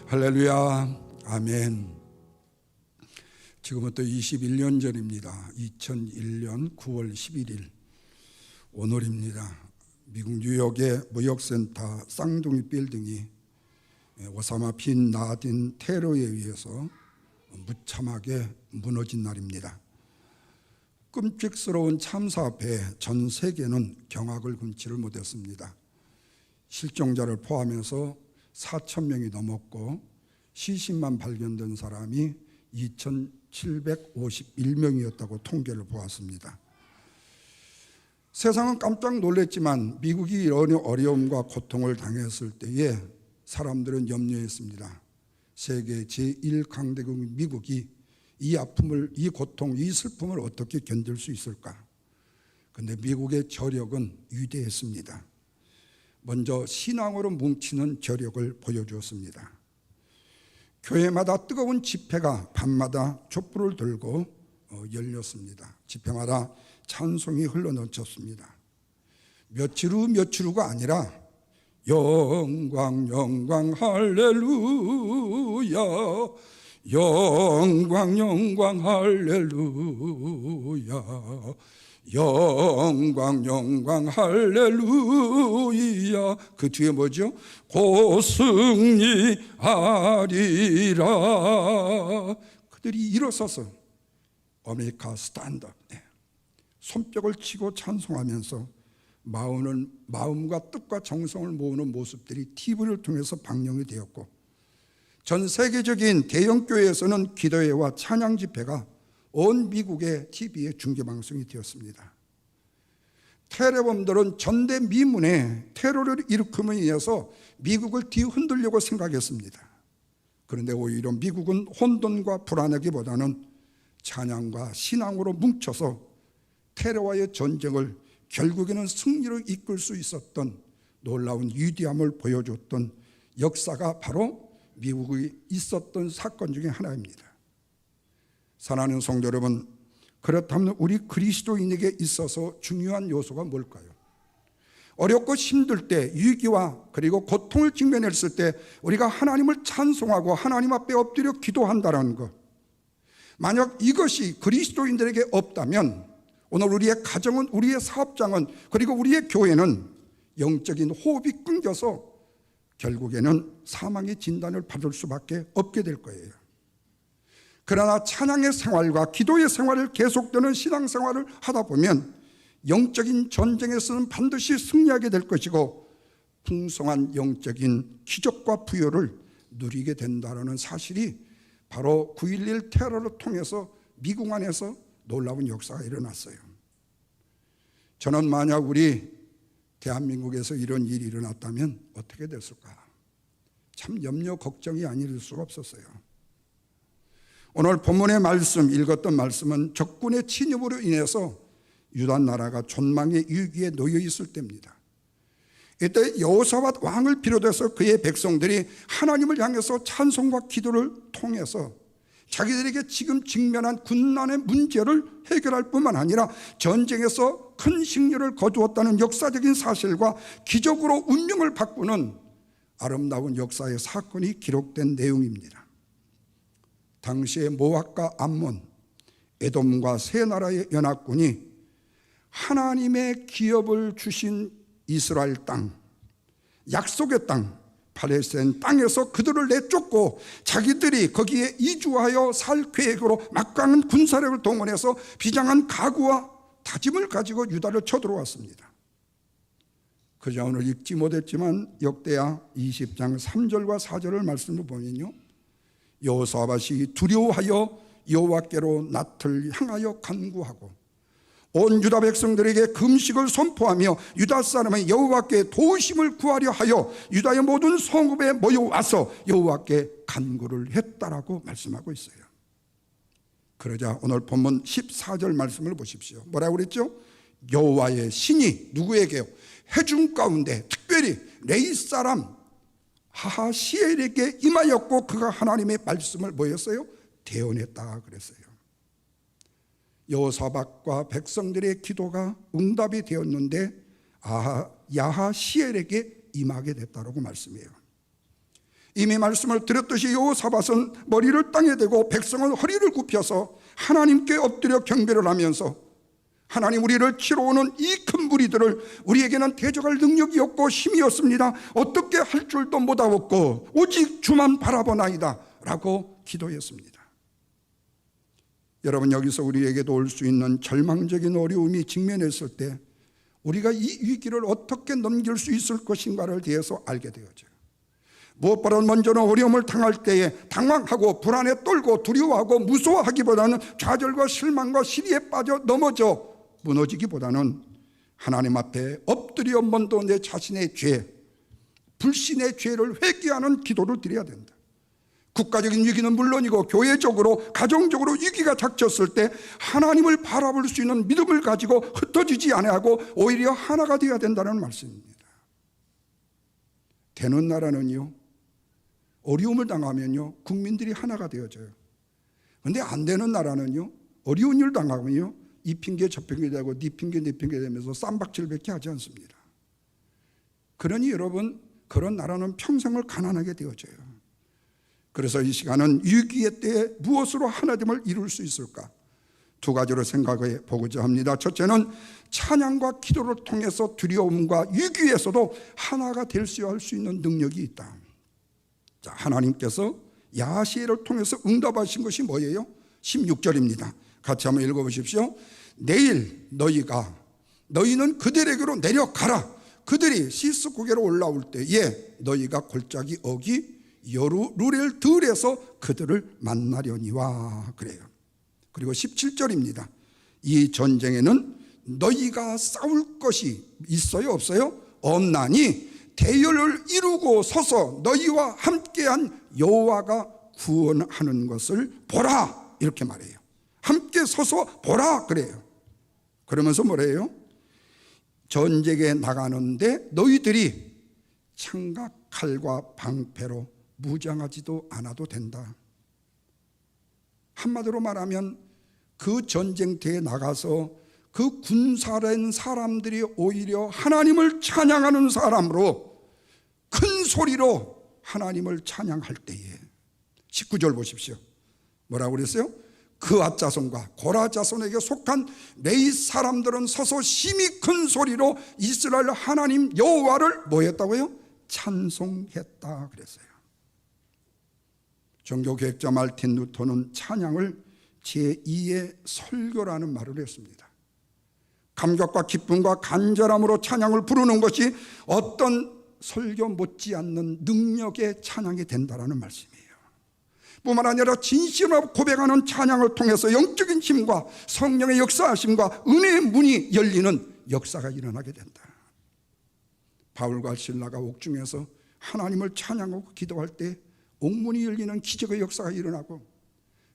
할렐루야, 아멘. 지금부터 21년 전입니다. 2001년 9월 11일 오늘입니다. 미국 뉴욕의 무역센터 쌍둥이 빌딩이 오사마 빈 라덴 테러에 의해서 무참하게 무너진 날입니다. 끔찍스러운 참사 앞에 전 세계는 경악을 금치를 못했습니다. 실종자를 포함해서 4,000명이 넘었고 시신만 발견된 사람이 2,751명이었다고 통계를 보았습니다. 세상은 깜짝 놀랐지만 미국이 이런 어려움과 고통을 당했을 때에 사람들은 염려했습니다. 세계 제1강대국 미국이 이 아픔을, 이 고통, 이 슬픔을 어떻게 견딜 수 있을까? 그런데 미국의 저력은 위대했습니다. 먼저 신앙으로 뭉치는 저력을 보여주었습니다. 교회마다 뜨거운 집회가 밤마다 촛불을 들고 열렸습니다. 집회마다 찬송이 흘러넘쳤습니다. 며칠 후가 아니라 영광 영광 할렐루야, 영광 영광 할렐루야, 영광 영광 할렐루야. 그 뒤에 뭐죠? 고승리하리라. 그들이 일어서서 아메리카 스탠드업, 손뼉을 치고 찬송하면서 마음과 뜻과 정성을 모으는 모습들이 TV를 통해서 방영이 되었고, 전 세계적인 대형 교회에서는 기도회와 찬양 집회가 온 미국의 TV에 중계방송이 되었습니다. 테러범들은 전대미문에 테러를 일으킴에 의해서 미국을 뒤흔들려고 생각했습니다. 그런데 오히려 미국은 혼돈과 불안하기보다는 찬양과 신앙으로 뭉쳐서 테러와의 전쟁을 결국에는 승리로 이끌 수 있었던 놀라운 위대함을 보여줬던 역사가 바로 미국에 있었던 사건 중에 하나입니다. 사랑하는 성도 여러분, 그렇다면 우리 그리스도인에게 있어서 중요한 요소가 뭘까요? 어렵고 힘들 때, 위기와 그리고 고통을 직면했을 때 우리가 하나님을 찬송하고 하나님 앞에 엎드려 기도한다는 것, 만약 이것이 그리스도인들에게 없다면 오늘 우리의 가정은, 우리의 사업장은, 그리고 우리의 교회는 영적인 호흡이 끊겨서 결국에는 사망의 진단을 받을 수밖에 없게 될 거예요. 그러나 찬양의 생활과 기도의 생활을 계속되는 신앙생활을 하다 보면 영적인 전쟁에서는 반드시 승리하게 될 것이고 풍성한 영적인 기적과 부여를 누리게 된다는 사실이 바로 9.11 테러를 통해서 미국 안에서 놀라운 역사가 일어났어요. 저는 만약 우리 대한민국에서 이런 일이 일어났다면 어떻게 됐을까? 참 염려, 걱정이 아닐 수가 없었어요. 오늘 본문의 말씀, 읽었던 말씀은 적군의 침입으로 인해서 유다 나라가 존망의 위기에 놓여 있을 때입니다. 이때 여호사밧 왕을 비롯해서 그의 백성들이 하나님을 향해서 찬송과 기도를 통해서 자기들에게 지금 직면한 군난의 문제를 해결할 뿐만 아니라 전쟁에서 큰 승리를 거두었다는 역사적인 사실과 기적으로 운명을 바꾸는 아름다운 역사의 사건이 기록된 내용입니다. 당시에 모압과 암몬, 에돔과 세 나라의 연합군이 하나님의 기업을 주신 이스라엘 땅, 약속의 땅, 팔레스타인 땅에서 그들을 내쫓고 자기들이 거기에 이주하여 살 계획으로 막강한 군사력을 동원해서 비장한 각오와 다짐을 가지고 유다를 쳐들어왔습니다. 그저 오늘 읽지 못했지만 역대하 20장 3절과 4절을 말씀을 보면요, 여호사밧이 두려워하여 여호와께로 낯을 향하여 간구하고 온 유다 백성들에게 금식을 선포하며 유다 사람의 여호와께 도우심을 구하려 하여 유다의 모든 성읍에 모여와서 여호와께 간구를 했다라고 말씀하고 있어요. 그러자 오늘 본문 14절 말씀을 보십시오. 뭐라고 그랬죠? 여호와의 신이 누구에게요? 회중 가운데 특별히 레위 사람 하하시엘에게 임하였고 그가 하나님의 말씀을 뭐였어요? 대언했다 그랬어요. 여호사밧과 백성들의 기도가 응답이 되었는데 야하시엘에게 임하게 됐다라고 말씀해요. 이미 말씀을 드렸듯이 여호사밧은 머리를 땅에 대고 백성은 허리를 굽혀서 하나님께 엎드려 경배를 하면서 하나님, 우리를 치러 오는 이 큰 무리들을 우리에게는 대적할 능력이 없고 힘이 없습니다. 어떻게 할 줄도 못하겠고 오직 주만 바라보나이다 라고 기도했습니다. 여러분, 여기서 우리에게도 올 수 있는 절망적인 어려움이 직면했을 때 우리가 이 위기를 어떻게 넘길 수 있을 것인가를 대해서 알게 되어져요. 무엇보다 먼저는 어려움을 당할 때에 당황하고 불안에 떨고 두려워하고 무서워하기보다는 좌절과 실망과 시리에 빠져 넘어져 무너지기보다는 하나님 앞에 엎드려 먼저 내 자신의 죄, 불신의 죄를 회개하는 기도를 드려야 된다. 국가적인 위기는 물론이고 교회적으로 가정적으로 위기가 닥쳤을 때 하나님을 바라볼 수 있는 믿음을 가지고 흩어지지 아니하고 오히려 하나가 되어야 된다는 말씀입니다. 되는 나라는요, 어려움을 당하면요 국민들이 하나가 되어져요. 그런데 안 되는 나라는요, 어려운 일 당하면요 이 핑계 저 핑계 되고 네 핑계 내 핑계 되면서 쌈박질밖에 하지 않습니다. 그러니 여러분, 그런 나라는 평생을 가난하게 되어져요. 그래서 이 시간은 위기의 때에 무엇으로 하나됨을 이룰 수 있을까? 두 가지로 생각해 보고자 합니다. 첫째는 찬양과 기도를 통해서 두려움과 위기에서도 하나가 될 수 있는 능력이 있다. 자, 하나님께서 야하시엘을 통해서 응답하신 것이 뭐예요? 16절입니다. 같이 한번 읽어보십시오. 내일 너희는 그들에게로 내려가라. 그들이 시스 고개로 올라올 때에 너희가 골짜기 어기 여루룰엘 들에서 그들을 만나려니와 그래요. 그리고 17절입니다. 이 전쟁에는 너희가 싸울 것이 있어요, 없어요? 없나니 대열을 이루고 서서 너희와 함께한 여호와가 구원하는 것을 보라, 이렇게 말해요. 함께 서서 보라 그래요. 그러면서 뭐래요? 전쟁에 나가는데 너희들이 창과 칼과 방패로 무장하지도 않아도 된다. 한마디로 말하면 그 전쟁터에 나가서 그 군사된 사람들이 오히려 하나님을 찬양하는 사람으로 큰 소리로 하나님을 찬양할 때에 19절 보십시오. 뭐라고 그랬어요? 그앗 자손과 고라 자손에게 속한 레위 사람들은 서서 심히 큰 소리로 이스라엘 하나님 여호와를 뭐 했다고요? 찬송했다 그랬어요. 종교개혁자 말틴 루터는 찬양을 제2의 설교라는 말을 했습니다. 감격과 기쁨과 간절함으로 찬양을 부르는 것이 어떤 설교 못지않는 능력의 찬양이 된다는 말씀이에요. 뿐만 아니라 진심으로 고백하는 찬양을 통해서 영적인 힘과 성령의 역사하심과 은혜의 문이 열리는 역사가 일어나게 된다. 바울과 실라가 옥중에서 하나님을 찬양하고 기도할 때 옥문이 열리는 기적의 역사가 일어나고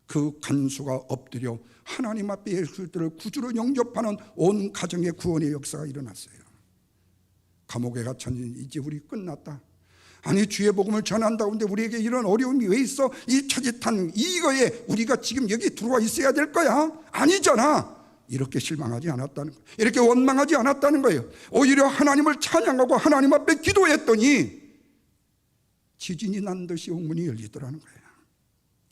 그 간수가 엎드려 하나님 앞에 예수들을 구주로 영접하는 온 가정의 구원의 역사가 일어났어요. 감옥에 갇혔는 이제 우리 끝났다. 아니, 주의 복음을 전한다고 하는데 우리에게 이런 어려움이 왜 있어? 이 처짓한 이거에 우리가 지금 여기 들어와 있어야 될 거야? 아니잖아. 이렇게 실망하지 않았다는 거예요. 이렇게 원망하지 않았다는 거예요. 오히려 하나님을 찬양하고 하나님 앞에 기도했더니 지진이 난 듯이 옥문이 열리더라는 거예요.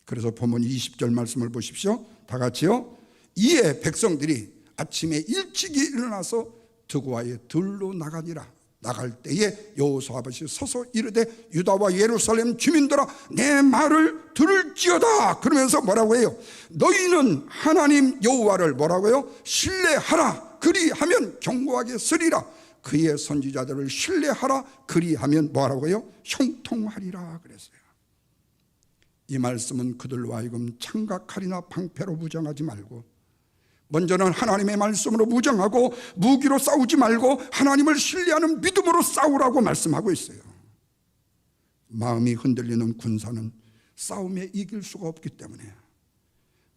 그래서 본문 20절 말씀을 보십시오. 다 같이요. 이에 백성들이 아침에 일찍이 일어나서 드고아의 들로 나가니라. 나갈 때에 여호사밧이 서서 이르되 유다와 예루살렘 주민들아 내 말을 들을지어다. 그러면서 뭐라고 해요? 너희는 하나님 여호와를 뭐라고요? 신뢰하라. 그리하면 견고하게 서리라. 그의 선지자들을 신뢰하라. 그리하면 뭐라고요? 형통하리라 그랬어요. 이 말씀은 그들로 하여금 창과 칼이나 방패로 무장하지 말고 먼저는 하나님의 말씀으로 무장하고 무기로 싸우지 말고 하나님을 신뢰하는 믿음으로 싸우라고 말씀하고 있어요. 마음이 흔들리는 군사는 싸움에 이길 수가 없기 때문에,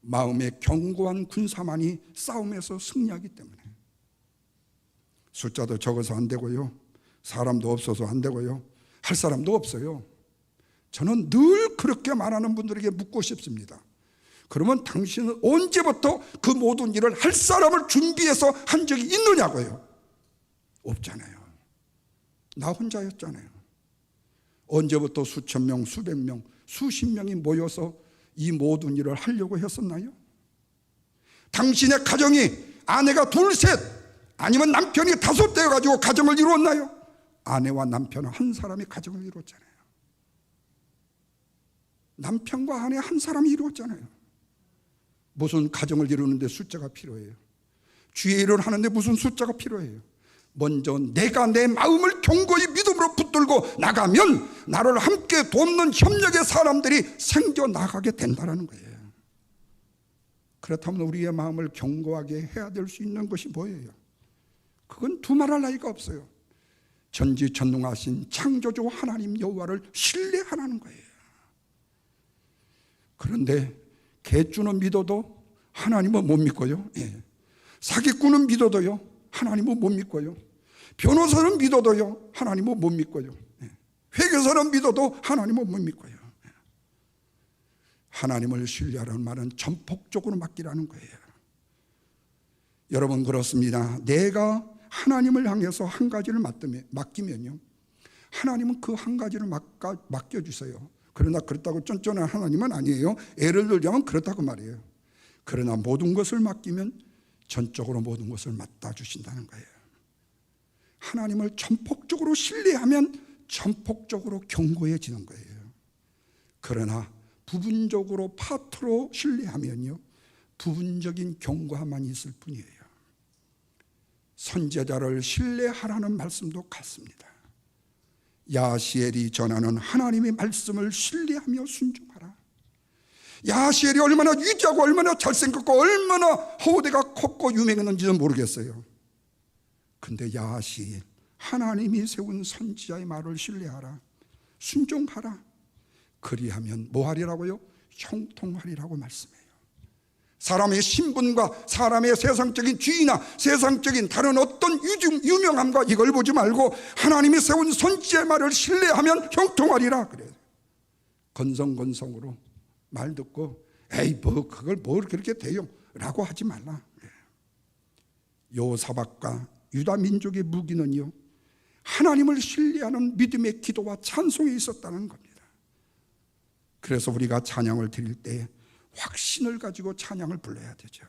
마음의 견고한 군사만이 싸움에서 승리하기 때문에, 숫자도 적어서 안 되고요, 사람도 없어서 안 되고요, 할 사람도 없어요. 저는 늘 그렇게 말하는 분들에게 묻고 싶습니다. 그러면 당신은 언제부터 그 모든 일을 할 사람을 준비해서 한 적이 있느냐고요. 없잖아요. 나 혼자였잖아요. 언제부터 수천 명, 수백 명, 수십 명이 모여서 이 모든 일을 하려고 했었나요? 당신의 가정이 아내가 둘, 셋 아니면 남편이 다섯 되어가지고 가정을 이루었나요? 아내와 남편은 한 사람이 가정을 이루었잖아요. 남편과 아내 한 사람이 이루었잖아요. 무슨 가정을 이루는데 숫자가 필요해요? 주의 일을 하는데 무슨 숫자가 필요해요? 먼저 내가 내 마음을 견고히 믿음으로 붙들고 나가면 나를 함께 돕는 협력의 사람들이 생겨나가게 된다는 거예요. 그렇다면 우리의 마음을 견고하게 해야 될 수 있는 것이 뭐예요? 그건 두말할 나위가 없어요. 전지전능하신 창조주 하나님 여호와를 신뢰하라는 거예요. 그런데 개주는 믿어도 하나님은 못 믿고요. 사기꾼은 믿어도요, 하나님은 못 믿고요. 변호사는 믿어도요, 하나님은 못 믿고요. 회계사는 믿어도 하나님은 못 믿고요. 하나님을 신뢰하라는 말은 전폭적으로 맡기라는 거예요. 여러분, 그렇습니다. 내가 하나님을 향해서 한 가지를 맡기면요, 하나님은 그 한 가지를 맡겨주세요. 그러나 그렇다고 쫀쫀한 하나님은 아니에요. 예를 들자면 그렇다고 말이에요. 그러나 모든 것을 맡기면 전적으로 모든 것을 맡아주신다는 거예요. 하나님을 전폭적으로 신뢰하면 전폭적으로 견고해지는 거예요. 그러나 부분적으로 파트로 신뢰하면요, 부분적인 견고함만 있을 뿐이에요. 선지자를 신뢰하라는 말씀도 같습니다. 야시엘이 전하는 하나님의 말씀을 신뢰하며 순종하라. 야시엘이 얼마나 위대하고 얼마나 잘생겼고 얼마나 호대가 컸고 유명했는지는 모르겠어요. 근데 야시엘, 하나님이 세운 선지자의 말을 신뢰하라, 순종하라. 그리하면 뭐하리라고요? 형통하리라고 말씀해요. 사람의 신분과 사람의 세상적인 지위나 세상적인 다른 어떤 유명함과 이걸 보지 말고 하나님이 세운 선지자의 말을 신뢰하면 형통하리라 그래요. 건성건성으로 말 듣고 에이 뭐 그걸 뭘 그렇게 돼요 라고 하지 말라. 요사박과 유다 민족의 무기는요, 하나님을 신뢰하는 믿음의 기도와 찬송에 있었다는 겁니다. 그래서 우리가 찬양을 드릴 때 확신을 가지고 찬양을 불러야 되죠.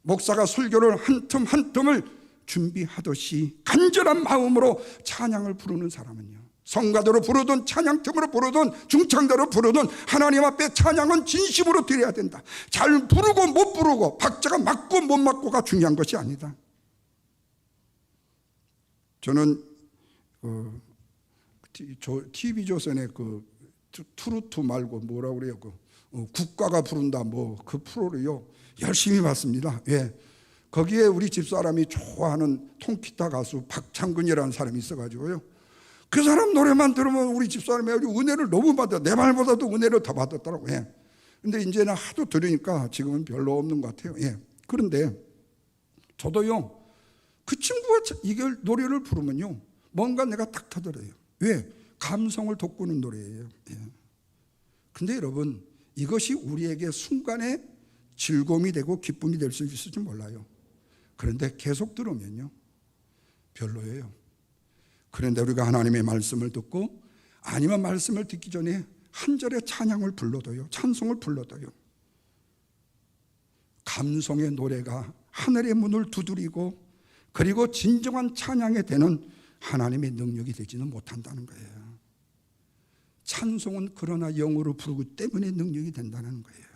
목사가 설교를 한 틈 한 틈을 준비하듯이 간절한 마음으로 찬양을 부르는 사람은요, 성가대로 부르든 찬양팀으로 부르든 중창대로 부르든 하나님 앞에 찬양은 진심으로 드려야 된다. 잘 부르고 못 부르고 박자가 맞고 못 맞고가 중요한 것이 아니다. 저는 TV조선의 트루트 말고 뭐라고 그래요? 국가가 부른다 뭐 그 프로를요 열심히 봤습니다. 예. 거기에 우리 집사람이 좋아하는 통기타 가수 박창근이라는 사람이 있어가지고요, 그 사람 노래만 들으면 우리 집사람이 은혜를 너무 받아, 내 말보다도 은혜를 더 받았더라고요. 예. 근데 이제는 하도 들으니까 지금은 별로 없는 것 같아요. 예. 그런데 저도요, 그 친구가 이걸 노래를 부르면요 뭔가 내가 딱 터들어요. 왜? 감성을 돋구는 노래예요. 예. 근데 여러분, 이것이 우리에게 순간에 즐거움이 되고 기쁨이 될 수 있을지 몰라요. 그런데 계속 들으면요 별로예요. 그런데 우리가 하나님의 말씀을 듣고, 아니면 말씀을 듣기 전에 한 절의 찬양을 불러도요, 찬송을 불러도요, 감성의 노래가 하늘의 문을 두드리고 그리고 진정한 찬양에 되는 하나님의 능력이 되지는 못한다는 거예요. 찬송은 그러나 영으로 부르기 때문에 능력이 된다는 거예요.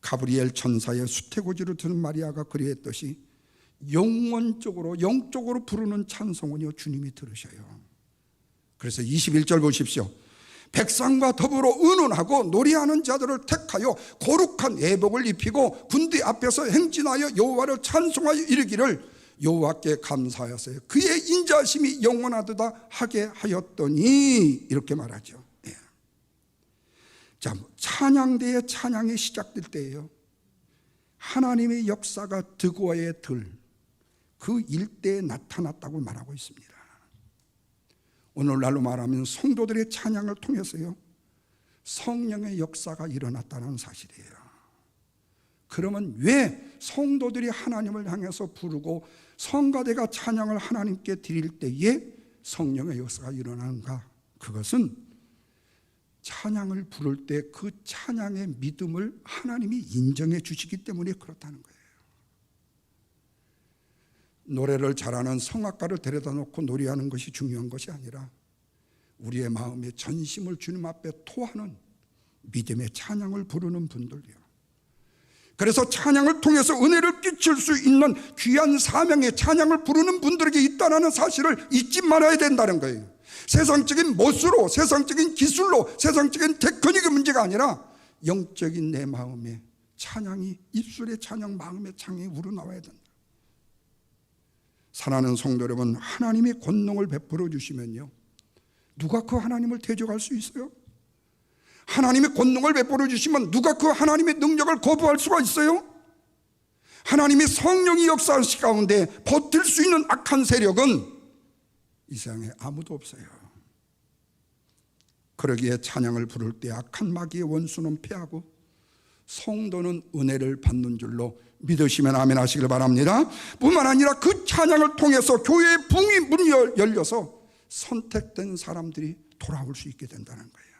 가브리엘 천사의 수태고지로 드는 마리아가 그리했듯이 영원적으로 영적으로 부르는 찬송은요 주님이 들으셔요. 그래서 21절 보십시오. 백성과 더불어 의논하고 노래하는 자들을 택하여 거룩한 예복을 입히고 군대 앞에서 행진하여 여호와를 찬송하여 이르기를 여호와께 감사하였어요. 그의 인자하심이 영원하도다 하게 하였더니, 이렇게 말하죠. 예. 자, 찬양대의 찬양이 시작될 때예요, 하나님의 역사가 드고아의 들, 그 일대에 나타났다고 말하고 있습니다. 오늘날로 말하면 성도들의 찬양을 통해서요 성령의 역사가 일어났다는 사실이에요. 그러면 왜 성도들이 하나님을 향해서 부르고 성가대가 찬양을 하나님께 드릴 때에 성령의 역사가 일어나는가? 그것은 찬양을 부를 때 그 찬양의 믿음을 하나님이 인정해 주시기 때문에 그렇다는 거예요. 노래를 잘하는 성악가를 데려다 놓고 노래하는 것이 중요한 것이 아니라 우리의 마음에 전심을 주님 앞에 토하는 믿음의 찬양을 부르는 분들이요. 그래서 찬양을 통해서 은혜를 끼칠 수 있는 귀한 사명의 찬양을 부르는 분들에게 있다는 사실을 잊지 말아야 된다는 거예요. 세상적인 멋으로, 세상적인 기술로, 세상적인 테크닉의 문제가 아니라 영적인 내 마음에 찬양이, 입술의 찬양, 마음의 찬양이 우러나와야 된다. 사랑하는 성도 여러분, 하나님이 권능을 베풀어 주시면요, 누가 그 하나님을 대적할 수 있어요? 하나님이 권능을 베풀어 주시면 누가 그 하나님의 능력을 거부할 수가 있어요? 하나님이 성령이 역사하시 가운데 버틸 수 있는 악한 세력은 이 세상에 아무도 없어요. 그러기에 찬양을 부를 때 악한 마귀의 원수는 패하고 성도는 은혜를 받는 줄로 믿으시면 아멘 하시길 바랍니다. 뿐만 아니라 그 찬양을 통해서 교회의 붕이 문이 열려서 선택된 사람들이 돌아올 수 있게 된다는 거예요.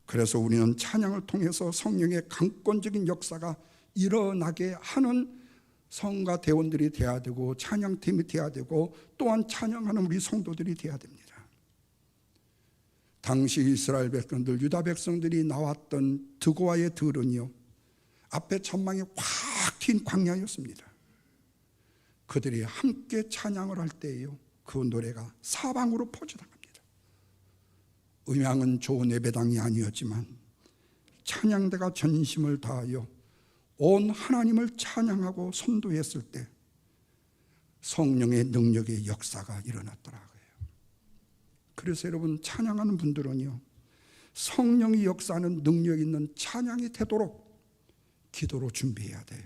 그래서 우리는 찬양을 통해서 성령의 강권적인 역사가 일어나게 하는 성가 대원들이 돼야 되고 찬양팀이 돼야 되고 또한 찬양하는 우리 성도들이 돼야 됩니다. 당시 이스라엘 백성들, 유다 백성들이 나왔던 드고아의 들은요, 앞에 전망이 확 튄 광야였습니다. 그들이 함께 찬양을 할 때에요, 그 노래가 사방으로 퍼져나갑니다. 음향은 좋은 예배당이 아니었지만 찬양대가 전심을 다하여 온 하나님을 찬양하고 선도했을 때 성령의 능력의 역사가 일어났더라고요. 그래서 여러분, 찬양하는 분들은요, 성령이 역사하는 능력 있는 찬양이 되도록 기도로 준비해야 돼요.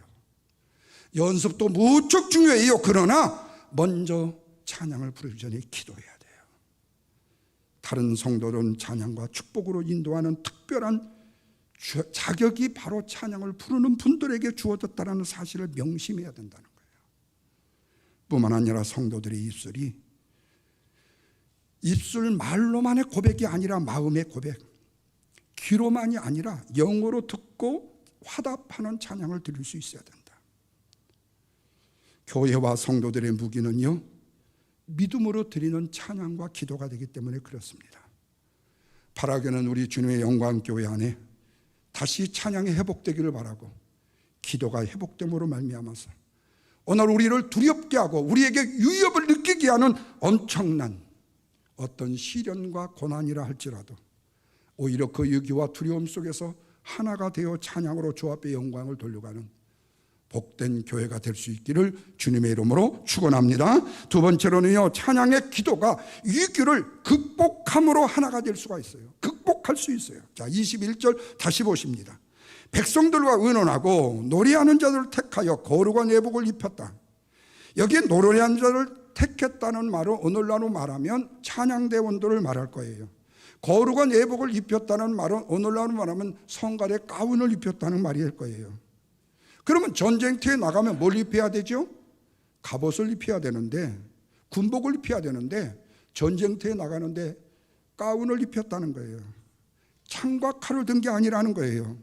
연습도 무척 중요해요. 그러나 먼저 찬양을 부르기 전에 기도해야 돼요. 다른 성도들은 찬양과 축복으로 인도하는 특별한 자격이 바로 찬양을 부르는 분들에게 주어졌다는 사실을 명심해야 된다는 거예요. 뿐만 아니라 성도들의 입술 말로만의 고백이 아니라 마음의 고백, 귀로만이 아니라 영어로 듣고 화답하는 찬양을 드릴 수 있어야 된다. 교회와 성도들의 무기는요, 믿음으로 드리는 찬양과 기도가 되기 때문에 그렇습니다. 바라기는 우리 주님의 영광교회 안에 다시 찬양이 회복되기를 바라고, 기도가 회복됨으로 말미암아서 오늘 우리를 두렵게 하고 우리에게 위협을 느끼게 하는 엄청난 어떤 시련과 고난이라 할지라도 오히려 그 위기와 두려움 속에서 하나가 되어 찬양으로 주 앞에 영광을 돌려가는 복된 교회가 될 수 있기를 주님의 이름으로 축원합니다. 두 번째로는요, 찬양의 기도가 위기를 극복함으로 하나가 될 수가 있어요. 극복할 수 있어요. 자, 21절 다시 보십니다. 백성들과 의논하고 노래하는 자들을 택하여 거룩한 예복을 입혔다. 여기에 노래하는 자를 택했다는 말은 오늘날로 말하면 찬양대원들을 말할 거예요. 거룩한 예복을 입혔다는 말은 오늘날로 말하면 성가대 가운을 입혔다는 말이 될 거예요. 그러면 전쟁터에 나가면 뭘 입혀야 되죠? 갑옷을 입혀야 되는데, 군복을 입혀야 되는데 전쟁터에 나가는데 가운을 입혔다는 거예요. 창과 칼을 든 게 아니라는 거예요.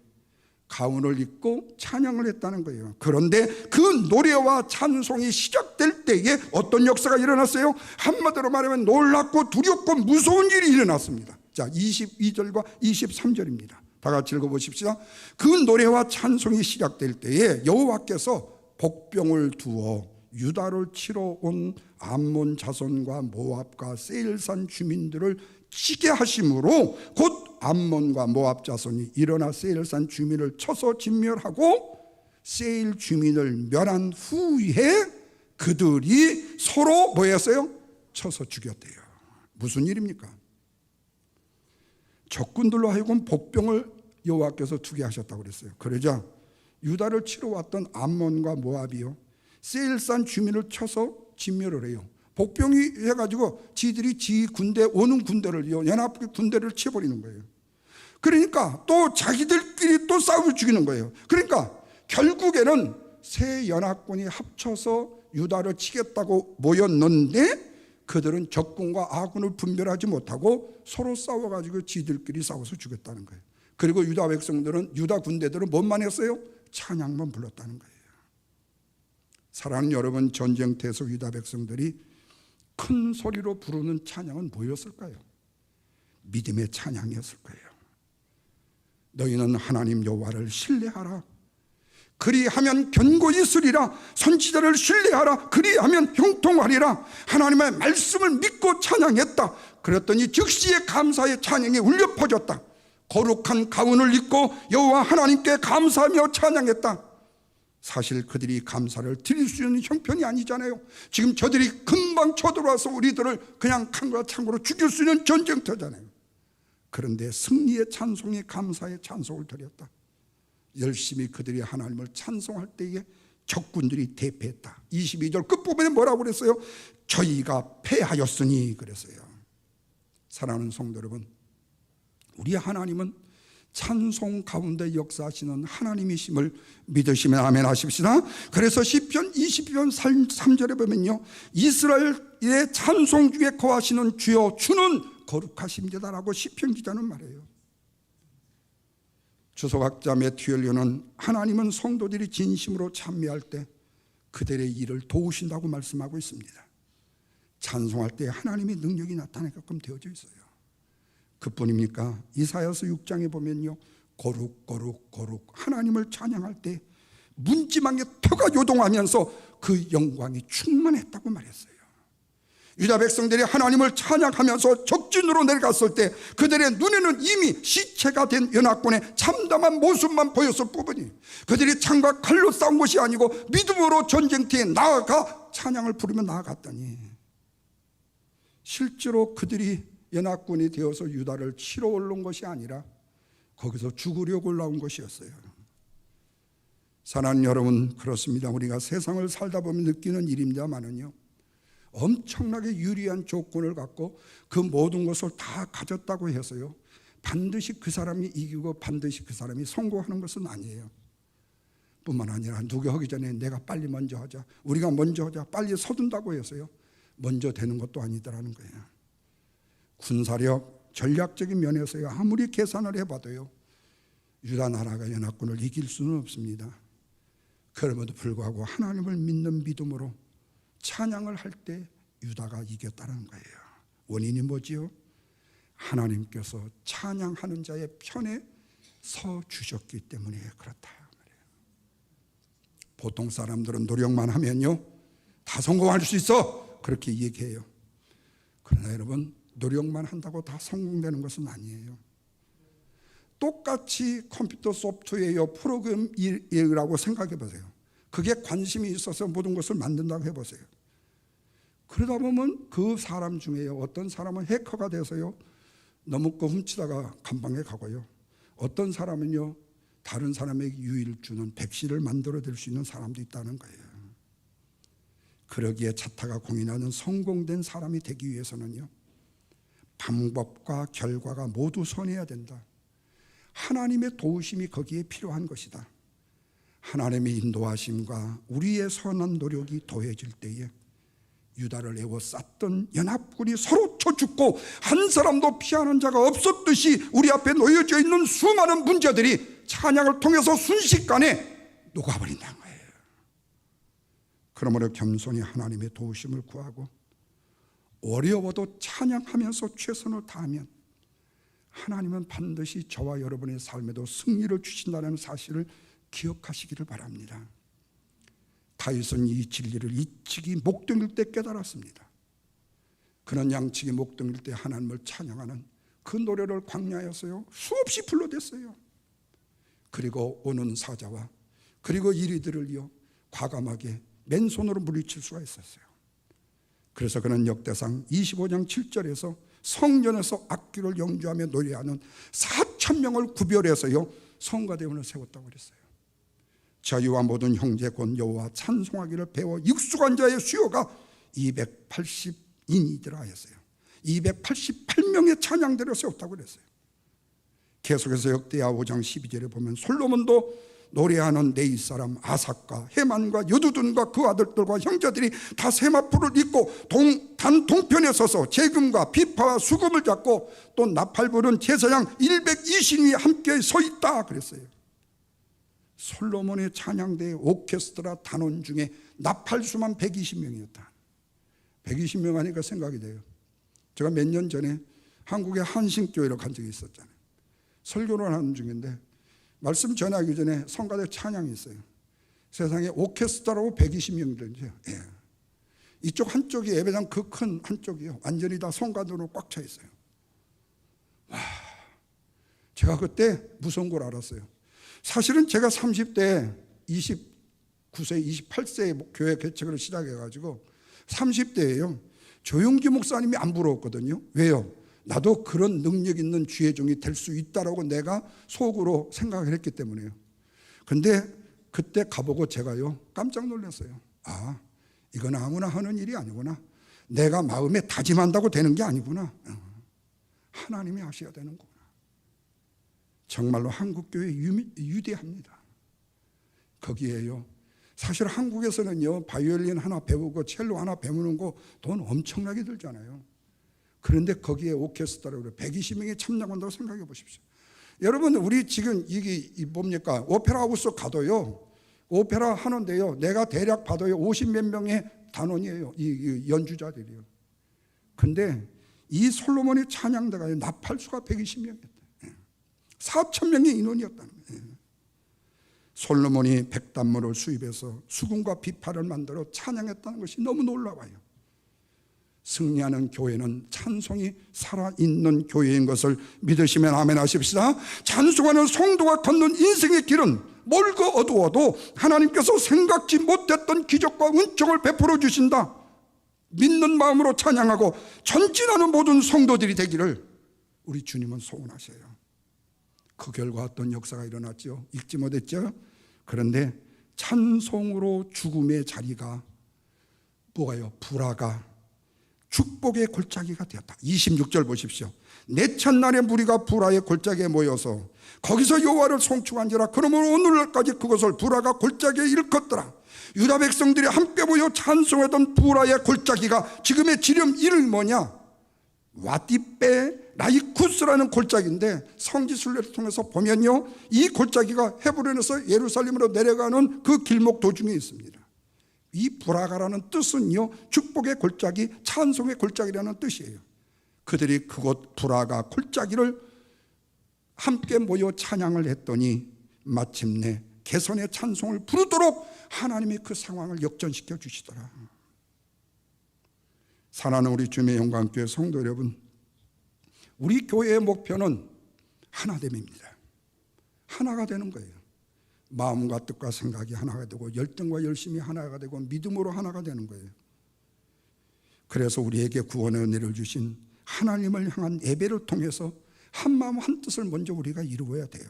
가운을 입고 찬양을 했다는 거예요. 그런데 그 노래와 찬송이 시작될 때에 어떤 역사가 일어났어요? 한마디로 말하면 놀랍고 두렵고 무서운 일이 일어났습니다. 자, 22절과 23절입니다. 다 같이 읽어보십시다. 그 노래와 찬송이 시작될 때에 여호와께서 복병을 두어 유다를 치러 온 암몬 자손과 모압과 세일산 주민들을 치게 하심으로 곧 암몬과 모압 자손이 일어나 세일산 주민을 쳐서 진멸하고 세일 주민을 멸한 후에 그들이 서로 뭐 했어요? 쳐서 죽였대요. 무슨 일입니까? 적군들로 하여금 복병을 여호와께서 두게 하셨다고 그랬어요. 그러자 유다를 치러 왔던 암몬과 모압이요, 세일산 주민을 쳐서 진멸을 해요. 복병이 해가지고 지들이 지 군대 오는 군대를 연합 군대를 쳐버리는 거예요. 그러니까 또 자기들끼리 또 싸워 죽이는 거예요. 그러니까 결국에는 세 연합군이 합쳐서 유다를 치겠다고 모였는데 그들은 적군과 아군을 분별하지 못하고 서로 싸워가지고 지들끼리 싸워서 죽였다는 거예요. 그리고 유다 백성들은, 유다 군대들은 뭔만 했어요? 찬양만 불렀다는 거예요. 사랑하는 여러분, 전쟁터에서 유다 백성들이 큰 소리로 부르는 찬양은 뭐였을까요? 믿음의 찬양이었을 거예요. 너희는 하나님 여호와를 신뢰하라. 그리하면 견고히 서리라. 선지자를 신뢰하라. 그리하면 형통하리라. 하나님의 말씀을 믿고 찬양했다. 그랬더니 즉시에 감사의 찬양이 울려 퍼졌다. 거룩한 가운을 입고 여호와 하나님께 감사하며 찬양했다. 사실 그들이 감사를 드릴 수 있는 형편이 아니잖아요. 지금 저들이 금방 쳐들어와서 우리들을 그냥 칸과 창고로 죽일 수 있는 전쟁터잖아요. 그런데 승리의 찬송이 감사의 찬송을 드렸다. 열심히 그들이 하나님을 찬송할 때에 적군들이 대패했다. 22절 끝부분에 뭐라고 그랬어요? 저희가 패하였으니 그랬어요. 사랑하는 성도 여러분, 우리 하나님은 찬송 가운데 역사하시는 하나님이심을 믿으시면 아멘 하십시다. 그래서 시편 20편 3절에 보면요, 이스라엘의 찬송 중에 거하시는 주여 주는 거룩하십니다라고 시편 기자는 말해요. 주석학자 매튜 엘리어는 하나님은 성도들이 진심으로 찬미할 때 그들의 일을 도우신다고 말씀하고 있습니다. 찬송할 때 하나님의 능력이 나타나게끔 되어져 있어요. 그뿐입니까? 이사야서 6장에 보면요, 거룩 거룩 거룩 하나님을 찬양할 때 문지방에 표가 요동하면서 그 영광이 충만했다고 말했어요. 유다 백성들이 하나님을 찬양하면서 적진으로 내려갔을 때 그들의 눈에는 이미 시체가 된 연합군의 참담한 모습만 보였을 뿐이니 그들이 창과 칼로 싸운 것이 아니고 믿음으로 전쟁터에 나아가 찬양을 부르며 나아갔더니 실제로 그들이 연합군이 되어서 유다를 치러 올라온 것이 아니라 거기서 죽으려고 올라온 것이었어요. 사랑하는 여러분, 그렇습니다. 우리가 세상을 살다 보면 느끼는 일입니다만은요, 엄청나게 유리한 조건을 갖고 그 모든 것을 다 가졌다고 해서요 반드시 그 사람이 이기고 반드시 그 사람이 성공하는 것은 아니에요. 뿐만 아니라 누가 하기 전에 내가 빨리 먼저 하자, 우리가 먼저 하자, 빨리 서둔다고 해서요 먼저 되는 것도 아니더라는 거예요. 군사력, 전략적인 면에서요 아무리 계산을 해봐도요 유다 나라가 연합군을 이길 수는 없습니다. 그럼에도 불구하고 하나님을 믿는 믿음으로 찬양을 할 때 유다가 이겼다는 거예요. 원인이 뭐지요? 하나님께서 찬양하는 자의 편에 서 주셨기 때문에 그렇다 말이에요. 보통 사람들은 노력만 하면요 다 성공할 수 있어 그렇게 얘기해요. 그러나 여러분, 노력만 한다고 다 성공되는 것은 아니에요. 똑같이 컴퓨터 소프트웨어 프로그램이라고 생각해 보세요. 그게 관심이 있어서 모든 것을 만든다고 해보세요. 그러다 보면 그 사람 중에요 어떤 사람은 해커가 돼서요 너무 거 훔치다가 감방에 가고요, 어떤 사람은요 다른 사람에게 유의를 주는 백신을 만들어낼 수 있는 사람도 있다는 거예요. 그러기에 차타가 공인하는 성공된 사람이 되기 위해서는요 방법과 결과가 모두 선해야 된다. 하나님의 도우심이 거기에 필요한 것이다. 하나님의 인도하심과 우리의 선한 노력이 더해질 때에 유다를 에워쌌던 연합군이 서로 쳐 죽고 한 사람도 피하는 자가 없었듯이 우리 앞에 놓여져 있는 수많은 문제들이 찬양을 통해서 순식간에 녹아버린다는 거예요. 그러므로 겸손히 하나님의 도우심을 구하고 어려워도 찬양하면서 최선을 다하면 하나님은 반드시 저와 여러분의 삶에도 승리를 주신다는 사실을 기억하시기를 바랍니다. 다윗은 이 진리를 이치기 목동일 때 깨달았습니다. 그는 양치기 목동일 때 하나님을 찬양하는 그 노래를 광야에서요 수없이 불러댔어요. 그리고 오는 사자와 그리고 이리들을요 과감하게 맨손으로 물리칠 수가 있었어요. 그래서 그는 역대상 25장 7절에서 성전에서 악기를 연주하며 노래하는 4,000명을 구별해서요 성가대원을 세웠다고 그랬어요. 자유와 모든 형제 곧 여호와 찬송하기를 배워 익숙한 자의 수요가 280인이더라 했어요. 288명의 찬양대를 세웠다고 그랬어요. 계속해서 역대하 5장 12절에 보면 솔로몬도 노래하는 내 이사람 아삭과 헤만과 여두둔과 그 아들들과 형제들이 다 세마포를 입고 단 동편에 서서 재금과 비파와 수금을 잡고 또 나팔 부는 제사장 120인이 함께 서 있다 그랬어요. 솔로몬의 찬양대의 오케스트라 단원 중에 나팔수만 120명이었다. 120명 하니까 생각이 돼요. 제가 몇 년 전에 한국의 한신교회로 간 적이 있었잖아요. 설교를 하는 중인데 말씀 전하기 전에 성가대 찬양이 있어요. 세상에 오케스트라로 120명들이죠. 예. 이쪽 한쪽이 예배당 그 큰 한쪽이요. 완전히 다 성가대로 꽉 차 있어요. 와, 제가 그때 무서운 걸 알았어요. 사실은 제가 30대 29세, 28세에 교회 개척을 시작해가지고 30대에요. 조용기 목사님이 안 부러웠거든요. 왜요? 나도 그런 능력 있는 주의 종이 될 수 있다라고 내가 속으로 생각을 했기 때문에요. 근데 그때 가보고 제가요 깜짝 놀랐어요. 아, 이건 아무나 하는 일이 아니구나. 내가 마음에 다짐한다고 되는 게 아니구나. 하나님이 하셔야 되는구나. 정말로 한국교회 위대합니다. 거기에요. 사실 한국에서는요 바이올린 하나 배우고 첼로 하나 배우는 거 돈 엄청나게 들잖아요. 그런데 거기에 오케스트라로 120명이 참여한다고 생각해 보십시오. 여러분, 우리 지금 이게 뭡니까? 오페라 하우스 가도요 오페라 하는데요 내가 대략 봐도요 50몇 명의 단원이에요. 이 연주자들이요. 근데 이 솔로몬의 찬양대가 나팔수가 120명이었다. 4,000명의 인원이었다는 거예요. 솔로몬이 백단물을 수입해서 수금과 비파를 만들어 찬양했다는 것이 너무 놀라워요. 승리하는 교회는 찬송이 살아있는 교회인 것을 믿으시면 아멘 하십시다. 찬송하는 성도가 걷는 인생의 길은 멀고 어두워도 하나님께서 생각지 못했던 기적과 은총을 베풀어 주신다. 믿는 마음으로 찬양하고 전진하는 모든 성도들이 되기를 우리 주님은 소원하셔요. 그 결과 어떤 역사가 일어났죠? 읽지 못했죠? 그런데 찬송으로 죽음의 자리가 뭐가요? 불화가 축복의 골짜기가 되었다. 26절 보십시오. 내 첫날의 무리가 불화의 골짜기에 모여서 거기서 여호와를 송축한지라. 그러므로 오늘날까지 그것을 불화가 골짜기에 일컫더라. 유다 백성들이 함께 모여 찬송하던 불화의 골짜기가 지금의 지름 이름이 뭐냐? 와디베 라이쿠스라는 골짜기인데 성지순례를 통해서 보면요 이 골짜기가 헤브론에서 예루살렘으로 내려가는 그 길목 도중에 있습니다. 이 브라가라는 뜻은요 축복의 골짜기, 찬송의 골짜기라는 뜻이에요. 그들이 그곳 브라가 골짜기를 함께 모여 찬양을 했더니 마침내 개선의 찬송을 부르도록 하나님이 그 상황을 역전시켜 주시더라. 사랑하는 우리 주님의 영광교회 성도 여러분, 우리 교회의 목표는 하나됨입니다. 하나가 되는 거예요. 마음과 뜻과 생각이 하나가 되고 열등과 열심이 하나가 되고 믿음으로 하나가 되는 거예요. 그래서 우리에게 구원의 은혜를 주신 하나님을 향한 예배를 통해서 한 마음 한 뜻을 먼저 우리가 이루어야 돼요.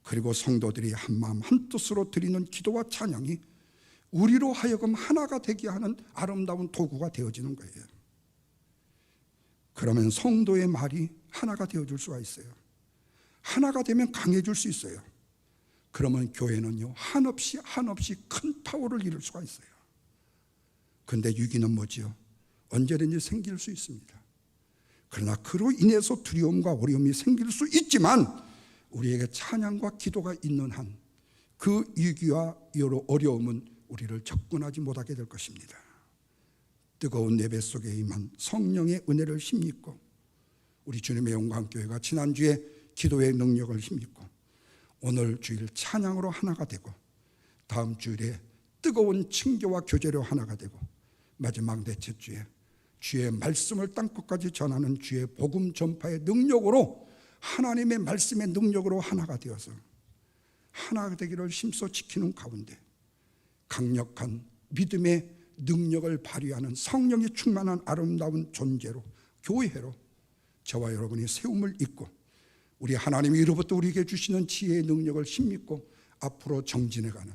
그리고 성도들이 한 마음 한 뜻으로 드리는 기도와 찬양이 우리로 하여금 하나가 되게 하는 아름다운 도구가 되어지는 거예요. 그러면 성도의 말이 하나가 되어줄 수가 있어요. 하나가 되면 강해질 수 있어요. 그러면 교회는요 한없이 큰 파워를 이룰 수가 있어요. 그런데 위기는 뭐지요? 언제든지 생길 수 있습니다. 그러나 그로 인해서 두려움과 어려움이 생길 수 있지만 우리에게 찬양과 기도가 있는 한 그 위기와 어려움은 우리를 접근하지 못하게 될 것입니다. 뜨거운 예배 속에 임한 성령의 은혜를 힘입고 우리 주님의 영광교회가 지난주에 기도의 능력을 힘입고 오늘 주일 찬양으로 하나가 되고 다음 주일에 뜨거운 층교와 교제로 하나가 되고 마지막 넷째 주에 주의 말씀을 땅끝까지 전하는 주의 복음 전파의 능력으로 하나님의 말씀의 능력으로 하나가 되어서 하나가 되기를 힘써 지키는 가운데 강력한 믿음의 능력을 발휘하는 성령이 충만한 아름다운 존재로 교회로 저와 여러분이 세움을 입고 우리 하나님이 이로부터 우리에게 주시는 지혜의 능력을 힘입고 앞으로 정진해가는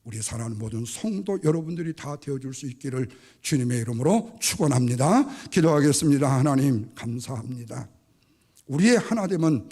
우리 사랑하는 모든 성도 여러분들이 다 되어줄 수 있기를 주님의 이름으로 축원합니다. 기도하겠습니다. 하나님 감사합니다. 우리의 하나됨은